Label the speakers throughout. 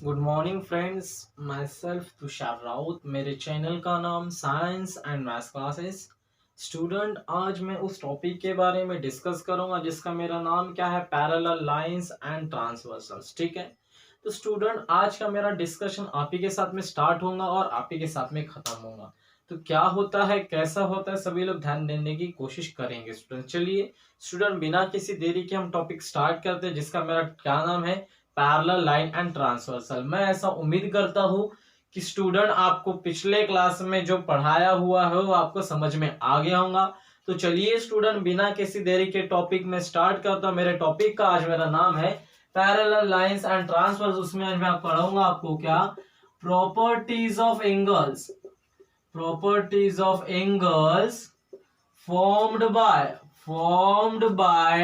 Speaker 1: Good morning friends. My self Tushar Raut. मेरे channel का नाम science and maths classes. Student, आज मैं उस टॉपिक के बारे में डिस्कस करूंगा जिसका मेरा नाम क्या है, पैरेलल लाइंस एंड ट्रांसवर्सल्स। ठीक है, तो स्टूडेंट आज का मेरा डिस्कशन आप ही के साथ में स्टार्ट होगा और आप ही के साथ में खत्म होगा। तो क्या होता है, कैसा होता है, सभी लोग ध्यान देने की कोशिश करेंगे। स्टूडेंट चलिए स्टूडेंट, बिना किसी देरी के हम टॉपिक स्टार्ट करते हैं जिसका मेरा क्या नाम है, पैरेलल लाइन एंड ट्रांसवर्सल। मैं ऐसा उम्मीद करता हूं कि स्टूडेंट आपको पिछले क्लास में जो पढ़ाया हुआ है वो आपको समझ में आ गया होगा। तो चलिए स्टूडेंट, बिना किसी देरी के टॉपिक में स्टार्ट करता हूं। मेरे टॉपिक का आज मेरा नाम है पैरेलल लाइंस एंड ट्रांसवर्स। उसमें आज मैं पढ़ाऊंगा आपको क्या, properties of angles. Properties of angles formed by formed by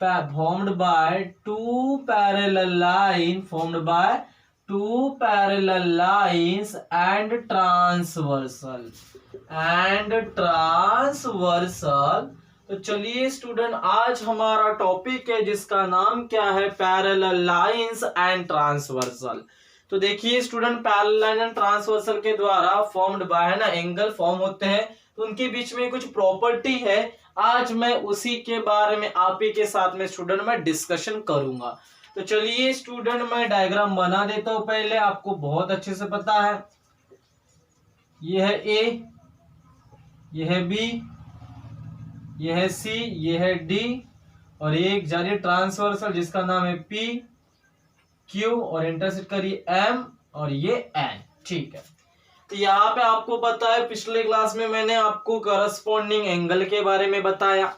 Speaker 1: formed by two parallel lines and transversal। तो चलिए स्टूडेंट, आज हमारा टॉपिक है जिसका नाम क्या है, पैरेलल लाइंस एंड ट्रांसवर्सल। तो देखिए student, parallel line and transversal के द्वारा फॉर्म्ड बाय है ना एंगल फॉर्म होते हैं, तो उनके बीच में कुछ प्रॉपर्टी है। आज मैं उसी के बारे में आप ही के साथ में स्टूडेंट मैं डिस्कशन करूंगा। तो चलिए स्टूडेंट, मैं डायग्राम बना देता हूं। पहले आपको बहुत अच्छे से पता है, ये है ए, ये है बी, ये है सी, ये है डी, और ये एक जा रही है ट्रांसवर्सल जिसका नाम है पी क्यू, और इंटरसेक्ट करिए एम, और ये एन। ठीक है, तो यहाँ पे आपको पता है पिछले क्लास में मैंने आपको करस्पॉन्डिंग एंगल के बारे में बताया।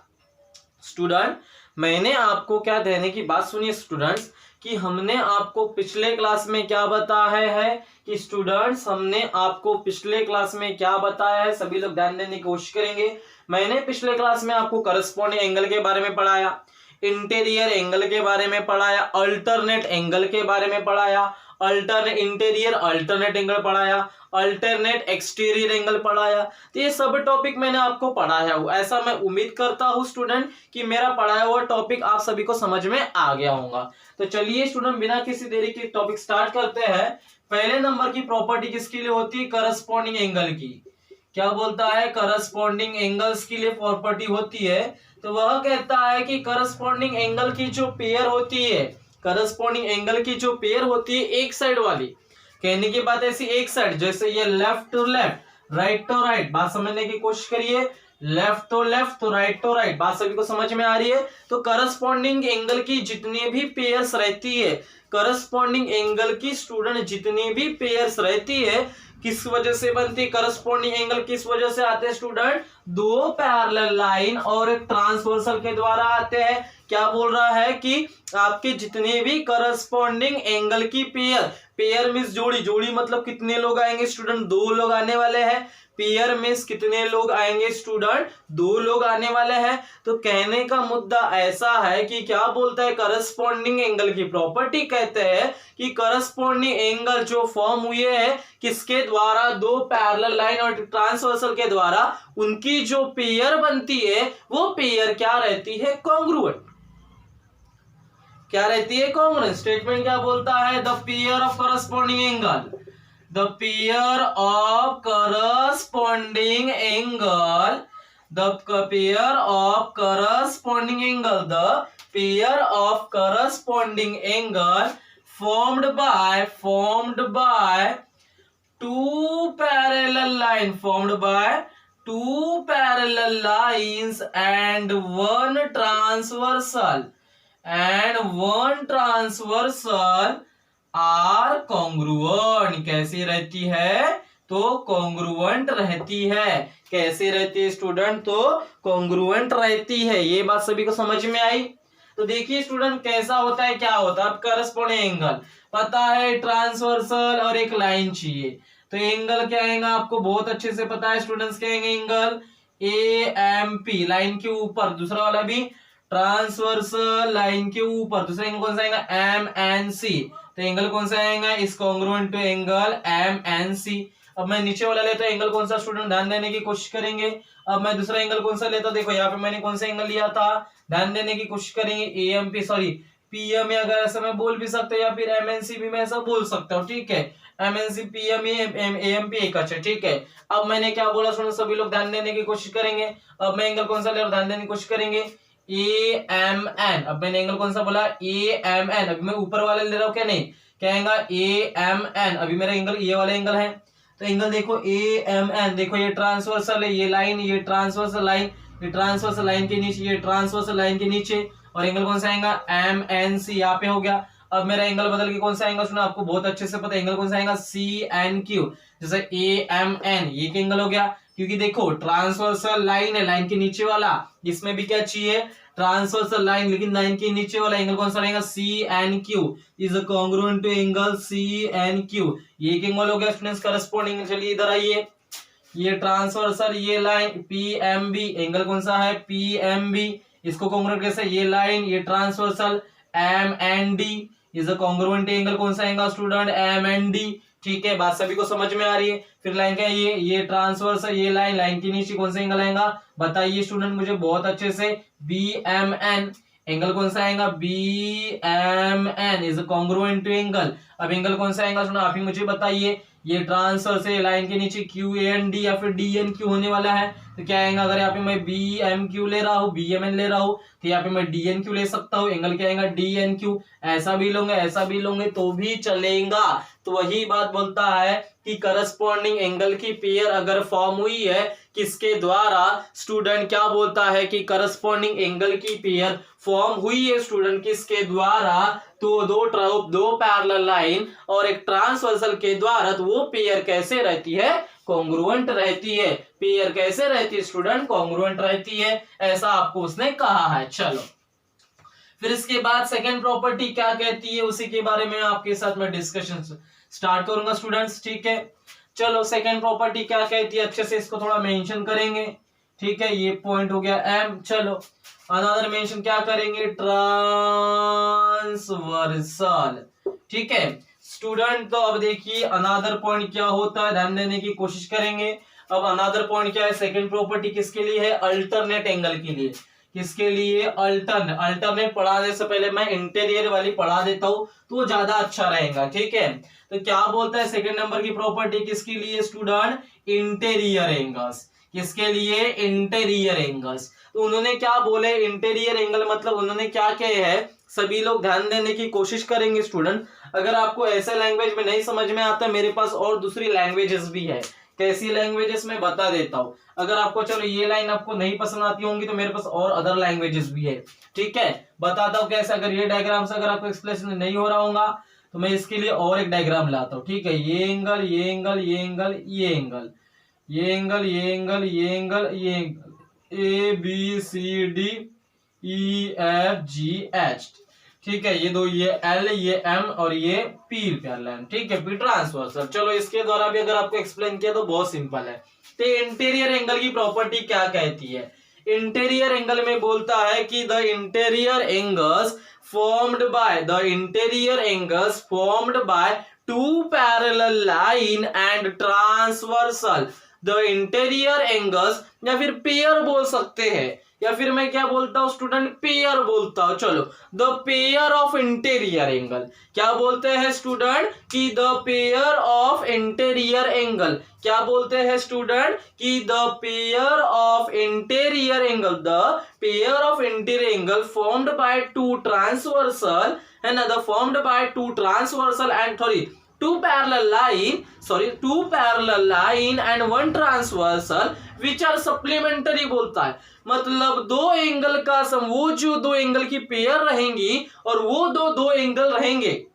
Speaker 1: स्टूडेंट, मैंने आपको क्या देने की बात सुनिए स्टूडेंट्स, कि हमने आपको पिछले क्लास में क्या बताया है कि स्टूडेंट्स हमने आपको पिछले क्लास में क्या बताया है, सभी लोग ध्यान देने की कोशिश करेंगे। मैंने पिछले क्लास में आपको करस्पॉन्डिंग एंगल के बारे में पढ़ाया, इंटीरियर एंगल के बारे में पढ़ाया, अल्टरनेट एंगल के बारे में पढ़ाया, अल्टरनेट इंटीरियर अल्टरनेट एंगल पढ़ाया, अल्टरनेट एक्सटीरियर एंगल पढ़ाया। तो ये सब टॉपिक मैंने आपको पढ़ाया हुआ, ऐसा मैं उम्मीद करता हूं स्टूडेंट कि मेरा पढ़ाया हुआ टॉपिक आप सभी को समझ में आ गया होगा। तो चलिए स्टूडेंट, बिना किसी देरी के टॉपिक स्टार्ट करते हैं। पहले नंबर की प्रॉपर्टी किसके लिए होती है, करस्पॉन्डिंग एंगल की। क्या बोलता है, करस्पॉन्डिंग एंगल्स के लिए प्रॉपर्टी होती है। तो वह कहता है कि करस्पॉन्डिंग एंगल की जो पेयर होती है, करस्पॉन्डिंग एंगल की जो पेयर होती है एक साइड वाली, कहने की बात ऐसी एक साइड, जैसे ये left to left, right to right, बात समझने की कोशिश करिए, लेफ्ट टू लेफ्ट तो राइट टू राइट, बात सभी को समझ में आ रही है। तो करस्पॉन्डिंग एंगल की जितनी भी पेयर्स रहती है, करस्पॉन्डिंग एंगल की स्टूडेंट जितनी भी पेयर्स रहती है, किस वजह से बनती है करस्पॉन्डिंग एंगल, किस वजह से आते हैं स्टूडेंट, दो पैरेलल लाइन और एक ट्रांसवर्सल के द्वारा आते हैं। क्या बोल रहा है कि आपके जितने भी करस्पॉन्डिंग एंगल की पेयर, पेयर मींस जोड़ी, जोड़ी मतलब कितने लोग आएंगे स्टूडेंट, दो लोग आने वाले हैं। पेयर मींस कितने लोग आएंगे स्टूडेंट, दो लोग आने वाले हैं। तो कहने का मुद्दा ऐसा है कि क्या बोलता है, करस्पॉन्डिंग एंगल की प्रॉपर्टी कहते हैं कि करस्पॉन्डिंग एंगल जो फॉर्म हुए हैं किसके द्वारा, दो पैरेलल लाइन और ट्रांसवर्सल के द्वारा, उनकी जो पेयर बनती है वो पेयर क्या रहती है, कॉन्ग्रुएंट। क्या रहती है, कॉन्ग्रुएंट। स्टेटमेंट क्या बोलता है, the pair of corresponding angle, the pair of corresponding angle, the pair of corresponding angle, the pair of corresponding angle formed by two parallel line, formed by two parallel lines and one transversal are congruent. कैसी रहती है, तो congruent रहती है। कैसे रहती है student, तो कॉन्ग्रुएंट रहती है। ये बात सभी को समझ में आई। तो देखिए स्टूडेंट, कैसा होता है, क्या होता है, अब करस्पॉन्डिंग एंगल पता है, ट्रांसवर्सल और एक लाइन चाहिए। तो एंगल क्या आएगा आपको बहुत अच्छे से पता है स्टूडेंट्स, क्या आएंगे angle A M P, line के ऊपर, दूसरा वाला भी ट्रांसवर्सल लाइन के ऊपर, दूसरा एंगल कौन सा आएगा, एम एन सी। तो एंगल कौन सा आएगा, इस congruent to angle M N C. अब मैं नीचे वाला लेता हूं एंगल कौन सा स्टूडेंट, ध्यान देने की कोशिश करेंगे। अब मैं दूसरा एंगल कौन सा लेता हूं, देखो यहाँ पे मैंने कौन सा एंगल लिया था, ध्यान देने की कोशिश करेंगे, एएमपी, सॉरी पीएमए अगर ऐसा मैं बोल भी सकता हूँ, या फिर एमएनसी भी मैं ऐसा बोल सकता हूँ, ठीक है। एमएनसी पीएमए एएमपी एक अच्छा, ठीक है। अब मैंने क्या बोला सुनो, सभी लोग ध्यान देने की कोशिश करेंगे। अब मैं एंगल कौन सा ले रहा हूं, ध्यान देने की कोशिश करेंगे, AMN। अब मैंने एंगल कौन सा बोला, AMN। अभी मैं ऊपर वाले ले रहा हूँ क्या, नहीं, क्या आएगा AMN। अभी मेरा एंगल ये वाला एंगल है, तो एंगल देखो AMN, देखो ये ट्रांसवर्सल है, ये लाइन, ये ट्रांसवर्सल लाइन, ये ट्रांसवर्सल लाइन के नीचे, ये ट्रांसवर्सल लाइन के नीचे, और एंगल कौन सा आएगा, MNC। यहाँ पे हो गया। अब मेरा एंगल बदल के कौन सा आएगा, सुना आपको बहुत अच्छे से पता है, एंगल कौन सा आएगा, CNQ। जैसे AMN ये एंगल हो गया, क्योंकि देखो ट्रांसवर्सल लाइन है, लाइन के नीचे वाला, इसमें भी क्या चाहिए, ट्रांसवर्सल लाइन, लेकिन लाइन के नीचे वाला एंगल कौन सा रहेगा, CNQ is congruent to angle CNQ। ये एक एंगल हो गया स्टूडेंट्स करस्पॉन्डिंग। चलिए इधर आइए, ये ट्रांसवर्सल, ये लाइन PMB, एंगल कौन सा है, PMB। इसको कॉन्ग्रुएंट कैसे, ये लाइन, ये transversal, MND is a congruent angle, कौन सा एंगल स्टूडेंट, MND। ठीक है, बात सभी को समझ में आ रही है। फिर लाइन क्या है, ये ट्रांसवर्स है, ये लाइन, लाइन के नीचे कौन सा एंगल आएगा, बताइए स्टूडेंट मुझे बहुत अच्छे से, BMN। एंगल कौन सा आएगा, BMN is congruent to angle. अब एंगल कौन सा आएगा सुनो, आप ही मुझे बताइए। ये ट्रांसवर्स है, लाइन के नीचे QAND या फिर DNQ होने वाला है, तो क्या आएगा, अगर यहाँ पे मैं BMQ ले रहा हूँ, BMN ले रहा हूँ, तो यहाँ पे मैं DNQ ले सकता हूँ, एंगल क्या आएगा, DNQ। ऐसा भी लोगे, ऐसा भी लोगे तो भी चलेगा। तो वही बात बोलता है कि करस्पॉन्डिंग एंगल की पेयर अगर फॉर्म हुई है किसके द्वारा, स्टूडेंट क्या बोलता है कि करस्पॉन्डिंग एंगल की पेयर फॉर्म हुई है स्टूडेंट किसके द्वारा, तो दो पैरेलल लाइन और एक ट्रांसवर्सल के द्वारा, तो वो पेयर कैसे रहती है, कॉन्ग्रुएंट रहती है। पेयर कैसे रहती है स्टूडेंट, कॉन्ग्रुएंट रहती है, ऐसा आपको उसने कहा है। चलो फिर इसके बाद सेकेंड प्रॉपर्टी क्या कहती है, उसी के बारे में आपके साथ मैं डिस्कशन स्टार्ट करूंगा स्टूडेंट्स, ठीक है। चलो सेकेंड प्रॉपर्टी क्या कहती है, अच्छे से इसको थोड़ा मेंशन करेंगे, ठीक है। ये पॉइंट हो गया M। चलो अनदर मेंशन क्या करेंगे, ट्रांसवर्सल, ठीक है स्टूडेंट। तो अब देखिए अनदर पॉइंट क्या होता है, ध्यान देने की कोशिश करेंगे। अब अनदर पॉइंट क्या है, सेकंड प्रॉपर्टी किसके लिए है, अल्टरनेट एंगल के लिए। किसके लिए, अल्टरनेट पढ़ाने से पहले मैं इंटीरियर वाली पढ़ा देता हूं तो वो ज्यादा अच्छा रहेगा, ठीक है। तो क्या बोलता है सेकंड नंबर की प्रॉपर्टी किसके लिए स्टूडेंट, इंटीरियर एंगल्स। किसके लिए, इंटीरियर एंगल्स। तो उन्होंने क्या बोले, इंटीरियर एंगल मतलब उन्होंने क्या कहे है, सभी लोग ध्यान देने की कोशिश करेंगे स्टूडेंट। अगर आपको ऐसे लैंग्वेज में नहीं समझ में आता, मेरे पास और दूसरी लैंग्वेजेस भी है, कैसी लैंग्वेजेस में बता देता हूं। अगर आपको चलो ये लाइन आपको नहीं पसंद आती होंगी तो मेरे पास और अदर लैंग्वेजेस भी है, ठीक है। बताता हूं कैसे, अगर ये डायग्राम से अगर आपको एक्सप्लेनेशन नहीं हो रहा होगा तो मैं इसके लिए और एक डायग्राम लाता हूं, ठीक है। ये एंगल, ये एंगल, ये एंगल, ये एंगल, ये एंगल, ये एंगल, ये एंगल, ये एंगल, ABCDEFGH, ठीक है। ये दो, ये L, ये M और ये P पैरेलल, ठीक है, P ट्रांसवर्सल। चलो इसके द्वारा भी अगर आपको एक्सप्लेन किया तो बहुत सिंपल है। तो इंटीरियर एंगल की प्रॉपर्टी क्या कहती है, इंटीरियर एंगल में बोलता है कि the interior angles formed by two parallel line and transversal, the interior angles, या फिर पेयर बोल सकते हैं, या फिर मैं क्या बोलता हूं स्टूडेंट, पेयर बोलता हूं। चलो the pair of interior angle, क्या बोलते हैं स्टूडेंट कि the pair of interior angle, क्या बोलते हैं स्टूडेंट कि the pair of interior angle, the pair of interior angle formed by to transversal, है ना, the formed by to transversal and two parallel line and one transversal which are supplementary बोलता है। मतलब दो एंगल का सम, वो जो दो एंगल की पेयर रहेंगी और वो दो एंगल रहेंगे,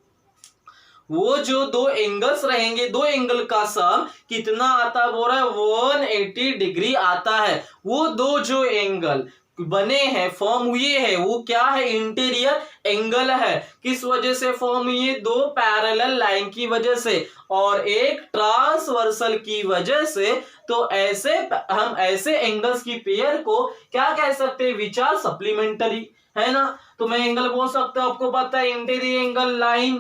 Speaker 1: वो जो दो एंगल्स रहेंगे, दो एंगल का सम कितना आता है, बोल रहा है 180 डिग्री आता है। वो दो जो एंगल बने हैं, फॉर्म हुए हैं, वो क्या है, इंटीरियर एंगल है। किस वजह से फॉर्म हुए, दो पैरेलल लाइन की वजह से और एक ट्रांसवर्सल की वजह से। तो ऐसे हम ऐसे एंगल्स की पेयर को क्या कह सकते हैं, विच आर सप्लीमेंटरी, है ना। तो मैं एंगल बोल सकता हूं, आपको पता है इंटीरियर एंगल लाइन,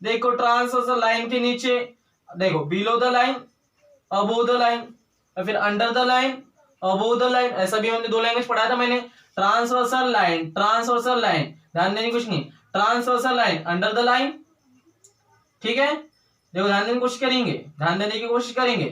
Speaker 1: देखो ट्रांसवर्सल लाइन के नीचे, देखो below the line, above the line, और फिर under the line, above the line. ऐसा भी हमने दो लैंग्वेज पढ़ाया था मैंने, ट्रांसवर्सल लाइन, ध्यान देने कुछ नहीं, transversal line under the line, ठीक है। देखो ध्यान देने की कोशिश करेंगे, ध्यान देने की कोशिश करेंगे।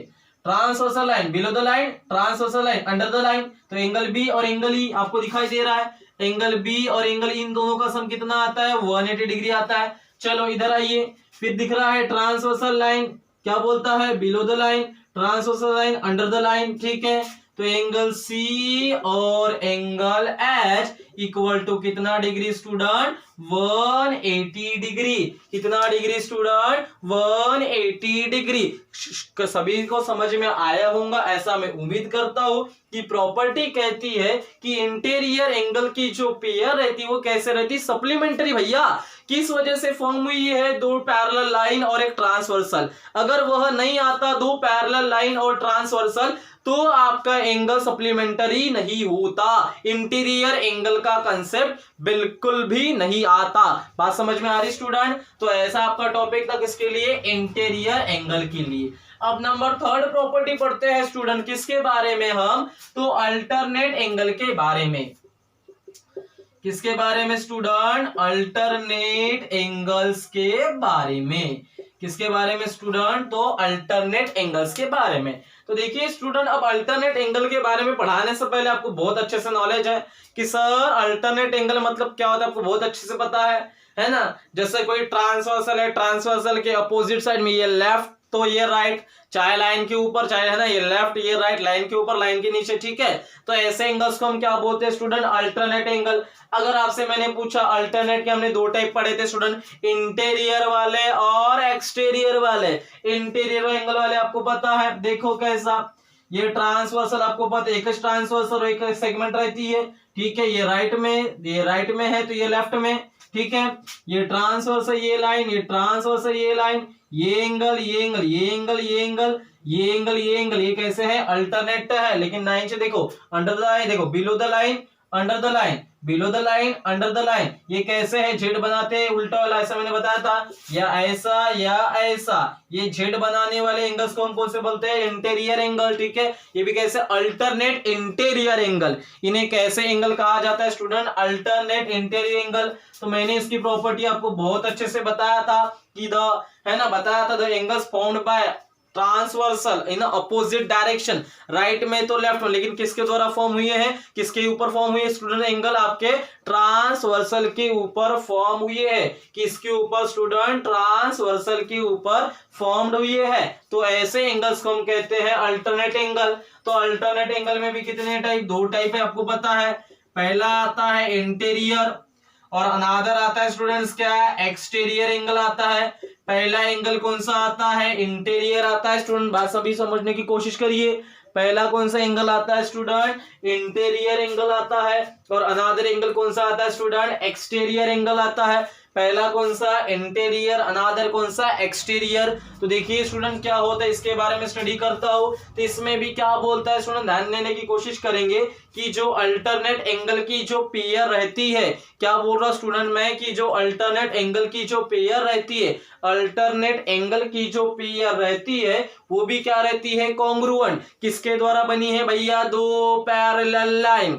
Speaker 1: Transversal line below the line, transversal line under the line. तो एंगल बी और एंगल ई आपको दिखाई दे रहा है, एंगल बी और एंगल इन दोनों का सम कितना आता है, 180 डिग्री आता है। चलो इधर आइए, फिर दिख रहा है ट्रांसवर्सल लाइन क्या बोलता है, below the line, transversal line under the line, ठीक है। तो एंगल सी और एंगल एच इक्वल टू कितना डिग्री स्टूडेंट, 180 डिग्री। कितना डिग्री स्टूडेंट, 180 डिग्री। सभी को समझ में आया होगा ऐसा मैं उम्मीद करता हूं कि प्रॉपर्टी कहती है कि इंटीरियर एंगल की जो पेयर रहती है वो कैसे रहती, सप्लीमेंट्री भैया। किस वजह से फॉर्म हुई है, दो पैरेलल लाइन और एक ट्रांसवर्सल। अगर वह नहीं आता दो पैरेलल लाइन और ट्रांसवर्सल तो आपका एंगल सप्लीमेंटरी नहीं होता, इंटीरियर एंगल का कंसेप्ट बिल्कुल भी नहीं आता। बात समझ में आ रही स्टूडेंट। तो ऐसा आपका टॉपिक था किसके लिए, इंटीरियर एंगल के लिए। अब नंबर थर्ड प्रॉपर्टी पढ़ते हैं स्टूडेंट, किसके बारे में हम, तो अल्टरनेट एंगल के बारे में। किसके बारे में स्टूडेंट, अल्टरनेट एंगल्स के बारे में। किसके बारे में स्टूडेंट, तो अल्टरनेट एंगल्स के बारे में। तो देखिए स्टूडेंट, अब अल्टरनेट एंगल के बारे में पढ़ाने से पहले आपको बहुत अच्छे से नॉलेज है कि सर अल्टरनेट एंगल मतलब क्या होता है, आपको बहुत अच्छे से पता है ना। जैसे कोई ट्रांसवर्सल है, ट्रांसवर्सल के अपोजिट साइड में ये लेफ्ट तो ये राइट, चाहे लाइन के ऊपर चाहे है ना ये लेफ्ट ये राइट, लाइन के ऊपर लाइन के नीचे, ठीक है। तो ऐसे एंगल्स को हम क्या बोलते हैं स्टूडेंट, अल्टरनेट एंगल। अगर आपसे मैंने पूछा अल्टरनेट के, हमने दो टाइप पढ़े थे स्टूडेंट, इंटीरियर वाले और एक्सटीरियर वाले। इंटीरियर एंगल वाले आपको पता है, देखो कैसा, ये ट्रांसवर्सल आपको पता है, एक ट्रांसवर्सल और एक सेगमेंट रहती है, ठीक है। ये राइट में है तो ये लेफ्ट में, ठीक है। ये ट्रांसवर्सल ये लाइन, ये ट्रांसवर्सल ये लाइन, ये एंगल ये एंगल ये एंगल ये एंगल ये एंगल ये एंगल, ये कैसे है, अल्टरनेट है। लेकिन लाइन से देखो अंडर द लाइन, देखो below the line under the line, below the line under the line, ये कैसे है, जेड बनाते हैं उल्टा वाला, ऐसा मैंने बताया था, या ऐसा या ऐसा। ये जेड बनाने वाले एंगल्स को हम कौन से बोलते हैं, इंटीरियर एंगल, ठीक है। ये भी कैसे, अल्टरनेट इंटीरियर एंगल। इन्हें कैसे एंगल कहा जाता है स्टूडेंट, अल्टरनेट इंटीरियर एंगल। तो मैंने इसकी प्रॉपर्टी आपको बहुत अच्छे से बताया था कि बताया था the angles formed by transversal in opposite direction, right में तो लेफ्ट में, लेकिन किसके द्वारा फॉर्म हुए हैं, किसके ऊपर फॉर्म हुए स्टूडेंट, एंगल आपके ट्रांसवर्सल के ऊपर फॉर्म हुए हैं। किसके ऊपर स्टूडेंट, ट्रांसवर्सल के ऊपर फॉर्म्ड हुए हैं। तो ऐसे एंगल्स को हम कहते हैं अल्टरनेट एंगल। तो अल्टरनेट एंगल में भी कितने टाइप, दो टाइप है आपको पता है। पहला आता है इंटीरियर और अनादर आता है स्टूडेंट्स क्या है, एक्सटीरियर एंगल आता है। पहला एंगल कौन सा आता है, इंटीरियर आता है स्टूडेंट, बात सभी समझने की कोशिश करिए। पहला कौन सा एंगल आता है स्टूडेंट, इंटीरियर एंगल आता है। और अनादर एंगल कौन सा आता है स्टूडेंट, एक्सटीरियर एंगल आता है। पहला कौन सा, इंटीरियर, अनादर कौन सा, एक्सटीरियर। तो देखिए स्टूडेंट क्या होता है, इसके बारे में स्टडी करता हूं तो इसमें भी क्या बोलता है स्टूडेंट, ध्यान देने की कोशिश करेंगे कि जो अल्टरनेट एंगल की जो पेयर रहती है, क्या बोल रहा स्टूडेंट मैं, कि जो अल्टरनेट एंगल की जो पेयर रहती है, अल्टरनेट एंगल की जो पेयर रहती है वो भी क्या रहती है, कॉन्ग्रुएंट। किसके द्वारा बनी है भैया, दो पैरेलल लाइन।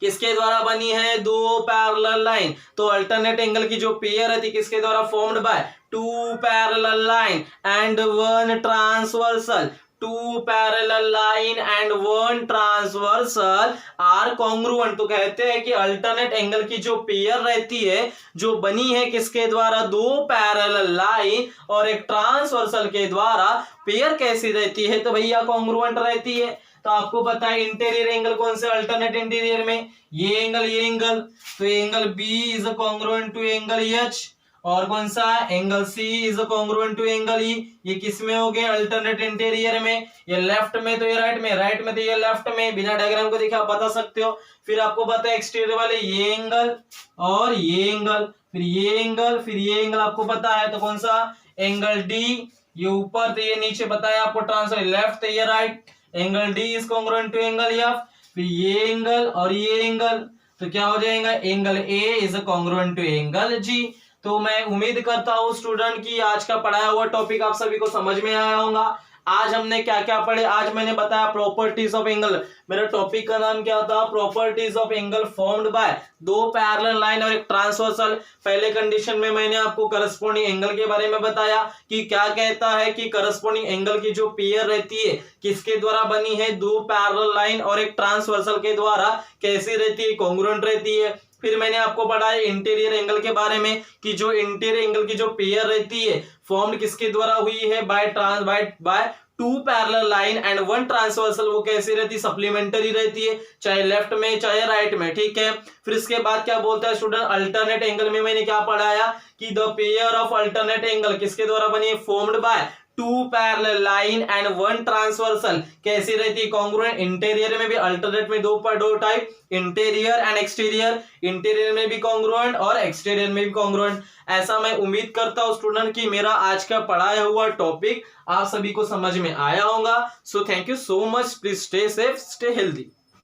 Speaker 1: किसके द्वारा बनी है, दो पैरेलल लाइन। तो अल्टरनेट एंगल की जो पेयर रहती है किसके द्वारा, formed by two parallel line and one transversal. Two parallel line and one transversal are congruent. तो कहते हैं कि अल्टरनेट एंगल की जो पेयर रहती है जो बनी है किसके द्वारा, दो पैरेलल लाइन और एक ट्रांसवर्सल के द्वारा, पेयर कैसी रहती है, तो भैया कॉन्ग्रुएंट रहती है। तो आपको पता है इंटीरियर एंगल कौन से, अल्टरनेट इंटीरियर में ये एंगल, तो angle B is congruent to angle H, और कौन सा, angle C is congruent to angle E. ये किस में हो गए, अल्टरनेट इंटीरियर में। ये लेफ्ट में तो ये राइट में तो ये लेफ्ट में, बिना डायग्राम को देखे आप बता सकते हो। फिर आपको पता है एक्सटीरियर वाले ये एंगल और ये एंगल, फिर ये एंगल, फिर ये एंगल आपको पता है, तो कौन सा, एंगल डी। ये ऊपर तो ये नीचे बताया आपको, ट्रांसफर लेफ्ट तो ये right, angle D is congruent to angle F. फिर ये एंगल और ये एंगल, तो क्या हो जाएगा, angle A is congruent to angle G. तो मैं उम्मीद करता हूं स्टूडेंट कि आज का पढ़ाया हुआ टॉपिक आप सभी को समझ में आया होगा। आज हमने क्या क्या पढ़े, आज मैंने बताया प्रॉपर्टीज ऑफ एंगल। मेरा टॉपिक का नाम क्या था, properties of angle formed by दो पैरेलल लाइन और एक ट्रांसवर्सल। पहले कंडीशन में मैंने आपको करस्पॉन्डिंग एंगल के बारे में बताया कि क्या कहता है कि करस्पॉन्डिंग एंगल की जो पेयर रहती है किसके द्वारा बनी है, दो पैरेलल लाइन और एक ट्रांसवर्सल के द्वारा। कैसी रहती है, कॉन्ग्रुएंट रहती है। फिर मैंने आपको पढ़ाया इंटीरियर एंगल के बारे में कि जो इंटीरियर एंगल की जो पेयर रहती है फॉर्म्ड किसके द्वारा हुई है, bye two parallel line and one transversal. वो कैसी रहती है, सप्लीमेंटरी रहती है, चाहे लेफ्ट में चाहे राइट में, ठीक है। फिर इसके बाद क्या बोलता है स्टूडेंट, अल्टरनेट एंगल में मैंने क्या पढ़ाया कि the pair of alternate angle किसके द्वारा बनी है, formed by two parallel line and one transversal. कैसी रहती है, कॉन्ग्रुएंट। इंटीरियर में भी अल्टरनेट में दो type, interior and exterior. Interior में भी कॉन्ग्रुएंट और एक्सटीरियर में भी कॉन्ग्रुएंट। ऐसा मैं उम्मीद करता हूं स्टूडेंट कि मेरा आज का पढ़ाया हुआ टॉपिक आप सभी को समझ में आया होगा। So thank you so much, please stay safe, stay healthy.